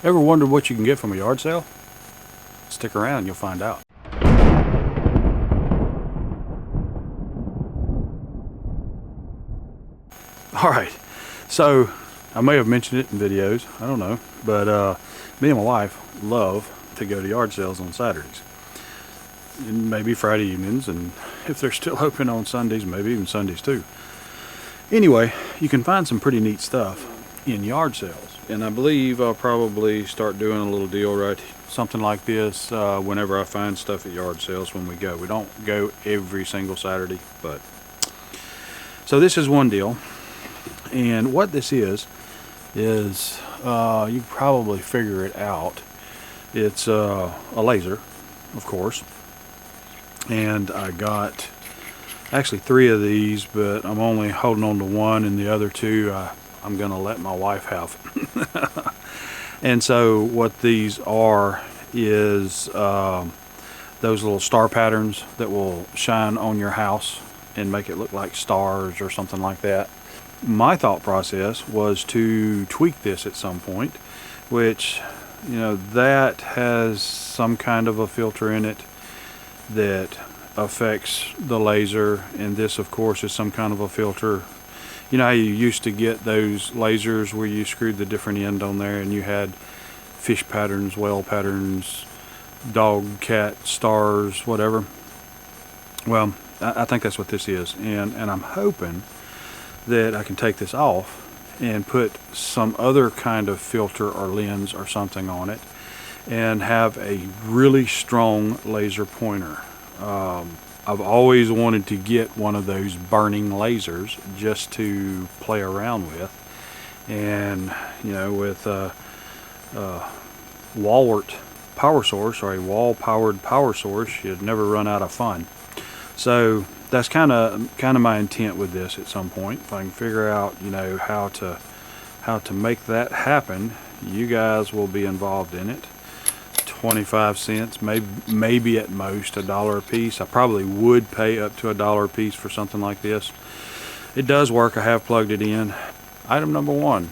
Ever wondered what you can get from a yard sale? Stick around, you'll find out. Alright, so I may have mentioned it in videos, I don't know, but me and my wife love to go to yard sales on Saturdays. And maybe Friday evenings, and if they're still open on Sundays, maybe even Sundays too. Anyway, you can find some pretty neat stuff in yard sales. And I believe I'll probably start doing a little deal something like this whenever I find stuff at yard sales when we go. We don't go every single Saturday, but so this is one deal. And what this is you can probably figure it out. It's a laser, of course, and I got actually 3 of these, but I'm only holding on to one, and the other 2 I'm gonna let my wife have. And so what these are is those little star patterns that will shine on your house and make it look like stars or something like that. My thought process was to tweak this at some point, which, you know, that has some kind of a filter in it that affects the laser, and this of course is some kind of a filter. You know how you used to get those lasers where you screwed the different end on there and you had fish patterns, whale patterns, dog, cat, stars, whatever? Well, I think that's what this is, and I'm hoping that I can take this off and put some other kind of filter or lens or something on it and have a really strong laser pointer. I've always wanted to get one of those burning lasers just to play around with, and you know, with wall-powered power source, or a wall-powered power source, you'd never run out of fun. So that's kind of my intent with this at some point. If I can figure out, you know, how to make that happen, you guys will be involved in it. 25 cents, maybe at most $1 a piece. I probably would pay up to $1 a piece for something like this. It does work. I have plugged it in. Item number 1,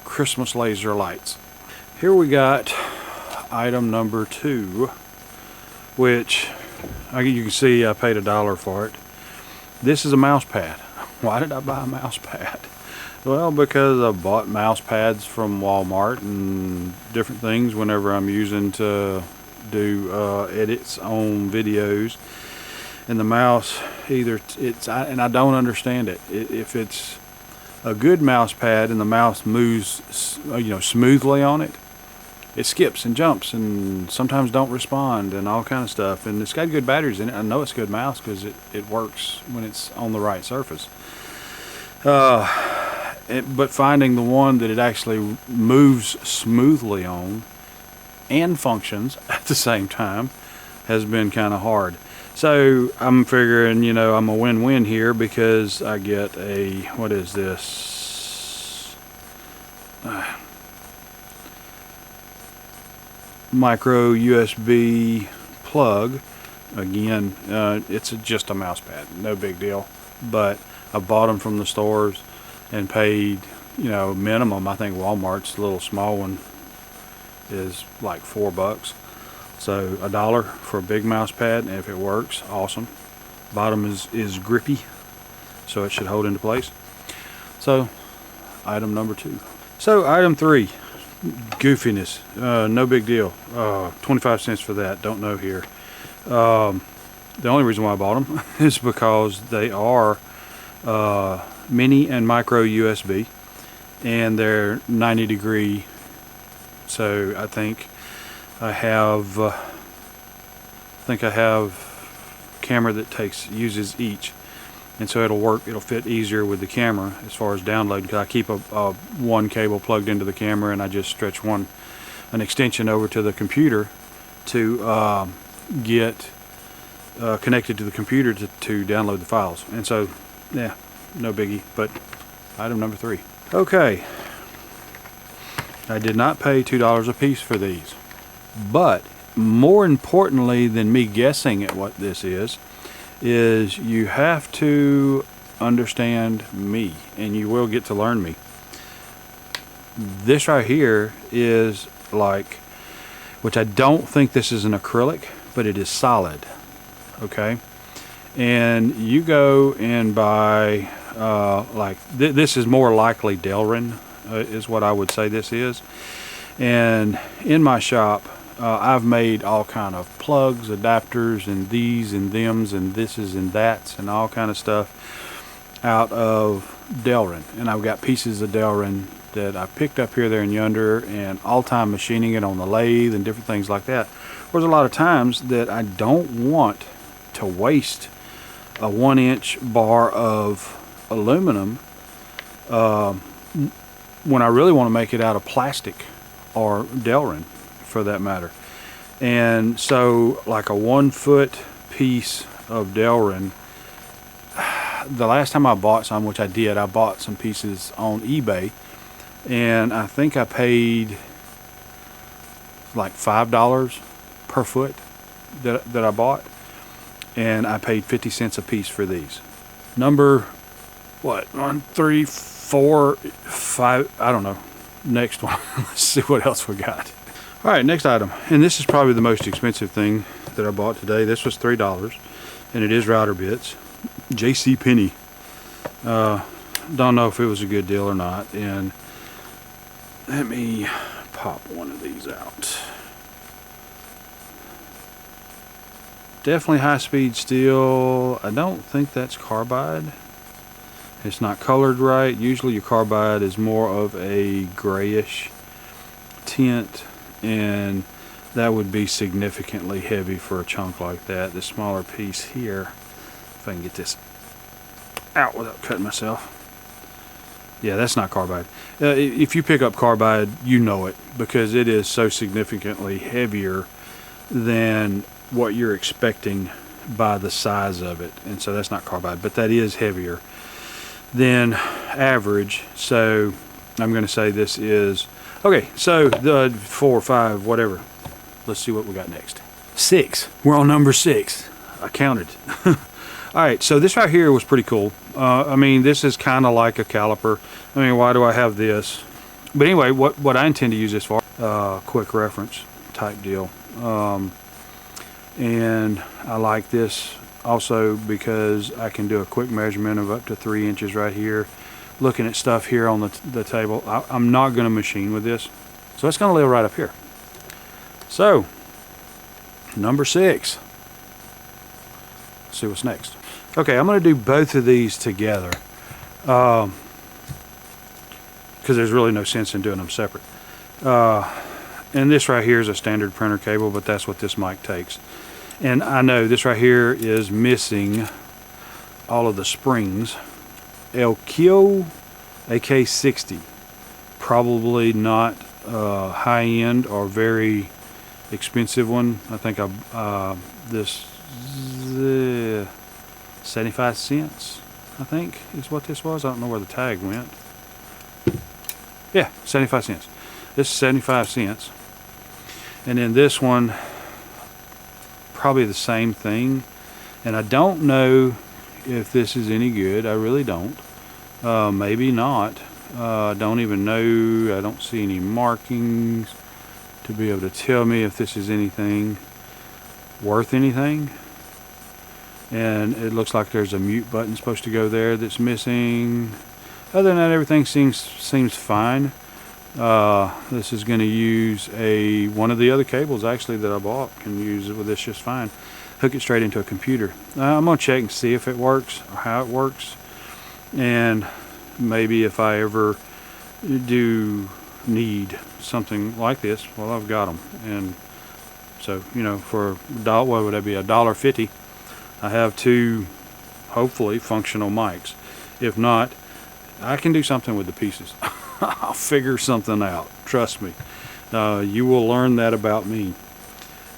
Christmas laser lights. Here we got item number 2, which you can see I paid $1 for it. This is a mouse pad. Why did I buy a mouse pad? Well, because I bought mouse pads from Walmart and different things whenever I'm using to do edits on videos. And the mouse, and I don't understand it. If it's a good mouse pad and the mouse moves, you know, smoothly on it, it skips and jumps and sometimes don't respond and all kind of stuff. And it's got good batteries in it. I know it's a good mouse because it works when it's on the right surface. But finding the one that it actually moves smoothly on and functions at the same time has been kind of hard. So I'm figuring, you know, I'm a win-win here because I get a, what is this? Micro USB plug. Again, it's just a mouse pad, no big deal. But I bought them from the stores and paid, you know, minimum. I think Walmart's little small one is like $4. So $1 for a big mouse pad, and if it works, awesome. Bottom is grippy, so it should hold into place. So item number 2. So item 3, goofiness. No big deal. 25 cents for that. Don't know here. The only reason why I bought them is because they are mini and micro USB, and they're 90 degree. So I think I have camera that uses each, and so it'll fit easier with the camera as far as downloading, because I keep one cable plugged into the camera and I just stretch an extension over to the computer to get connected to the computer to download the files. And so yeah, no biggie. But item number 3. Okay, I did not pay $2 a piece for these, but more importantly than me guessing at what this is you have to understand me, and you will get to learn me. This right here is like, which I don't think this is an acrylic, but it is solid, okay? And you go and buy, this is more likely Delrin, is what I would say this is. And in my shop, I've made all kind of plugs, adapters, and these and thems and thises and that's and all kind of stuff out of Delrin. And I've got pieces of Delrin that I picked up here, there, and yonder, and all-time machining it on the lathe and different things like that. There's a lot of times that I don't want to waste a 1-inch bar of aluminum when I really want to make it out of plastic or Delrin, for that matter. And so, like a 1-foot piece of Delrin, the last time I bought some, which I did, I bought some pieces on eBay, and I think I paid like $5 per foot that I bought, and I paid 50 cents a piece for these. Number, what, 1, 3, 4, 5, I don't know. Next one. Let's see what else we got. All right, next item, and this is probably the most expensive thing that I bought today. This was $3, and it is router bits. J.C. Penney. Don't know if it was a good deal or not, and let me pop one of these out. Definitely high-speed steel. I don't think that's carbide. It's not colored right. Usually your carbide is more of a grayish tint, and that would be significantly heavy for a chunk like that. The smaller piece here, if I can get this out without cutting myself. Yeah, that's not carbide. If you pick up carbide, you know it, because it is so significantly heavier than what you're expecting by the size of it. And so that's not carbide, but that is heavier than average. So I'm going to say this is, okay, so the 4, 5, whatever. Let's see what we got next. 6. We're on number 6. I counted. All right, so this right here was pretty cool. I mean, this is kind of like a caliper. I mean, why do I have this? But anyway, what I intend to use this for, quick reference type deal. And I like this also because I can do a quick measurement of up to 3 inches right here. Looking at stuff here on the table. I'm not going to machine with this, so it's going to live right up here. So, number 6. Let's see what's next. Okay, I'm going to do both of these together because there's really no sense in doing them separate. And this right here is a standard printer cable, but that's what this mic takes. And I know this right here is missing all of the springs. Elkio AK60, probably not high-end or very expensive one. I think this 75 cents, I think, is what this was. I don't know where the tag went. Yeah, 75 cents. This is 75 cents. And then this one, probably the same thing. And I don't know if this is any good. I really don't. Maybe not. I don't even know. I don't see any markings to be able to tell me if this is anything worth anything. And it looks like there's a mute button supposed to go there that's missing. Other than that, everything seems fine. This is going to use one of the other cables actually that I bought. Can use it with this just fine. Hook it straight into a computer. I'm going to check and see if it works or how it works, and maybe if I ever do need something like this, well, I've got them. And so, you know, for what would that be, $1.50, I have 2 hopefully functional mics. If not, I can do something with the pieces. I'll figure something out, trust me. You will learn that about me.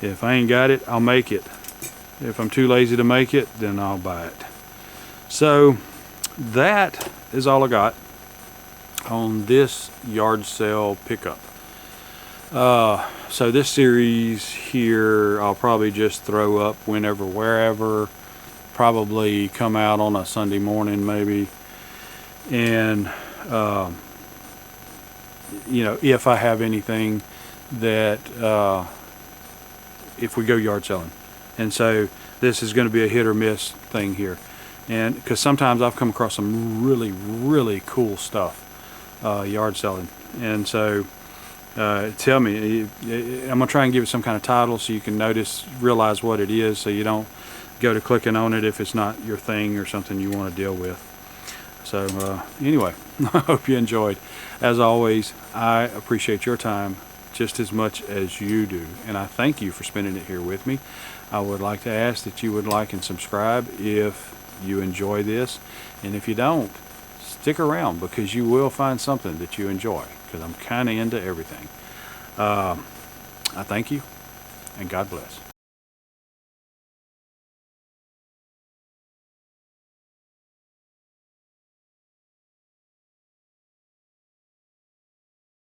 If I ain't got it, I'll make it. If I'm too lazy to make it, then I'll buy it. So that is all I got on this yard sale pickup. So this series here, I'll probably just throw up whenever, wherever. Probably come out on a Sunday morning maybe. And you know, if I have anything that if we go yard selling. And so this is going to be a hit or miss thing here, and because sometimes I've come across some really cool stuff yard selling. And so tell me, I'm gonna try and give it some kind of title so you can realize what it is, so you don't go to clicking on it if it's not your thing or something you want to deal with. So anyway, I hope you enjoyed. As always, I appreciate your time just as much as you do, and I thank you for spending it here with me. I would like to ask that you would like and subscribe if you enjoy this, and if you don't, stick around, because you will find something that you enjoy, because I'm kind of into everything. I thank you, and God bless.